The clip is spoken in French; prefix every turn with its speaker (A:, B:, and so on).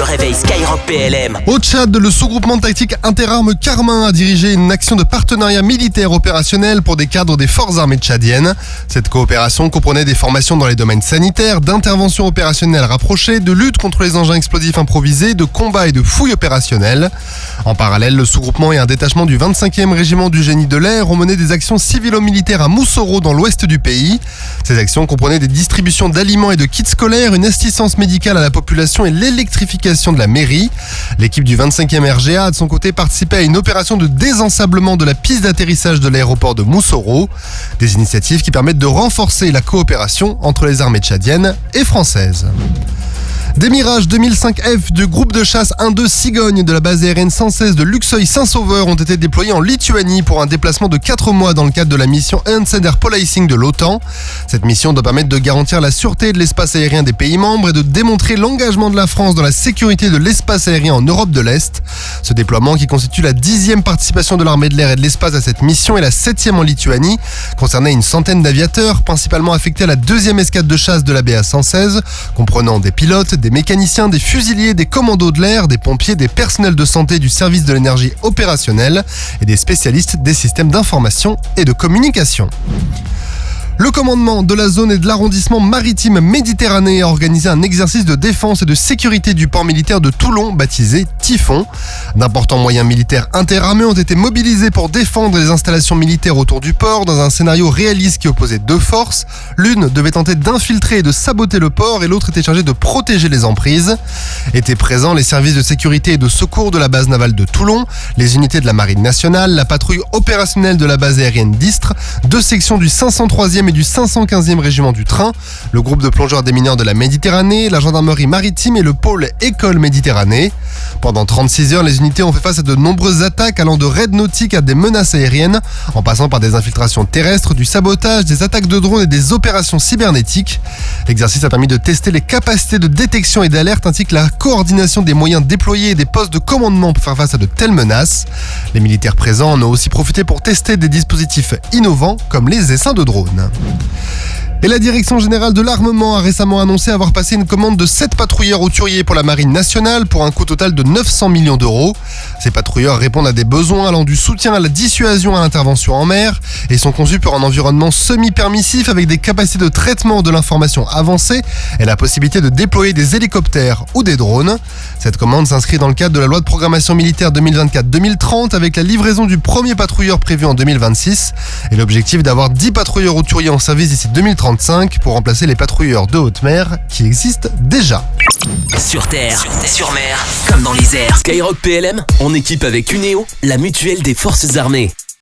A: réveil Skyrock PLM.
B: Au Tchad, le sous-groupement tactique interarmes Carmin a dirigé une action de partenariat militaire opérationnel pour des cadres des forces armées tchadiennes. Cette coopération comprenait des formations dans les domaines sanitaires, d'intervention opérationnelle rapprochée, de lutte contre les engins explosifs improvisés, de combat et de fouilles opérationnelles. En parallèle, le sous-groupement et un détachement du 25e régiment du génie de l'air ont mené des actions civilo-militaires à Moussoro dans l'ouest du pays. Ces actions comprenaient des distributions d'aliments et de kits scolaires, une assistance médicale à la population et l'électrification de la mairie. L'équipe du 25e RGA a de son côté participé à une opération de désensablement de la piste d'atterrissage de l'aéroport de Moussoro. Des initiatives qui permettent de renforcer la coopération entre les armées tchadiennes et françaises. Des Mirage 2005F du groupe de chasse 1-2 Cigogne de la base aérienne 116 de Luxeuil-Saint-Sauveur ont été déployés en Lituanie pour un déplacement de 4 mois dans le cadre de la mission Enhanced Air Policing de l'OTAN. Cette mission doit permettre de garantir la sûreté de l'espace aérien des pays membres et de démontrer l'engagement de la France dans la sécurité de l'espace aérien en Europe de l'Est. Ce déploiement, qui constitue la 10e participation de l'armée de l'air et de l'espace à cette mission, et la 7e en Lituanie, concernait une centaine d'aviateurs, principalement affectés à la 2e escadre de chasse de la BA 116, comprenant des pilotes, des mécaniciens, des fusiliers, des commandos de l'air, des pompiers, des personnels de santé du service de l'énergie opérationnelle et des spécialistes des systèmes d'information et de communication. Le commandement de la zone et de l'arrondissement maritime Méditerranée a organisé un exercice de défense et de sécurité du port militaire de Toulon, baptisé Typhon. D'importants moyens militaires interarmés ont été mobilisés pour défendre les installations militaires autour du port dans un scénario réaliste qui opposait deux forces. L'une devait tenter d'infiltrer et de saboter le port et l'autre était chargée de protéger les emprises. Étaient présents les services de sécurité et de secours de la base navale de Toulon, les unités de la Marine nationale, la patrouille opérationnelle de la base aérienne d'Istres, deux sections du 503e et du 515e régiment du train, le groupe de plongeurs des mineurs de la Méditerranée, la gendarmerie maritime et le pôle École Méditerranée. Pendant 36 heures, les unités ont fait face à de nombreuses attaques allant de raids nautiques à des menaces aériennes, en passant par des infiltrations terrestres, du sabotage, des attaques de drones et des opérations cybernétiques. L'exercice a permis de tester les capacités de détection et d'alerte ainsi que la coordination des moyens déployés et des postes de commandement pour faire face à de telles menaces. Les militaires présents en ont aussi profité pour tester des dispositifs innovants comme les essaims de drones. Et la Direction Générale de l'Armement a récemment annoncé avoir passé une commande de 7 patrouilleurs hauturiers pour la Marine nationale pour un coût total de 900 millions d'euros. Ces patrouilleurs répondent à des besoins allant du soutien à la dissuasion à l'intervention en mer et sont conçus pour un environnement semi-permissif avec des capacités de traitement de l'information avancées et la possibilité de déployer des hélicoptères ou des drones. Cette commande s'inscrit dans le cadre de la loi de programmation militaire 2024-2030 avec la livraison du premier patrouilleur prévu en 2026 et l'objectif d'avoir 10 patrouilleurs hauturiers en service d'ici 2035 pour remplacer les patrouilleurs de haute mer qui existent déjà.
A: Sur terre, sur mer, comme dans les airs. Skyrock PLM, en équipe avec Uneo, la mutuelle des forces armées.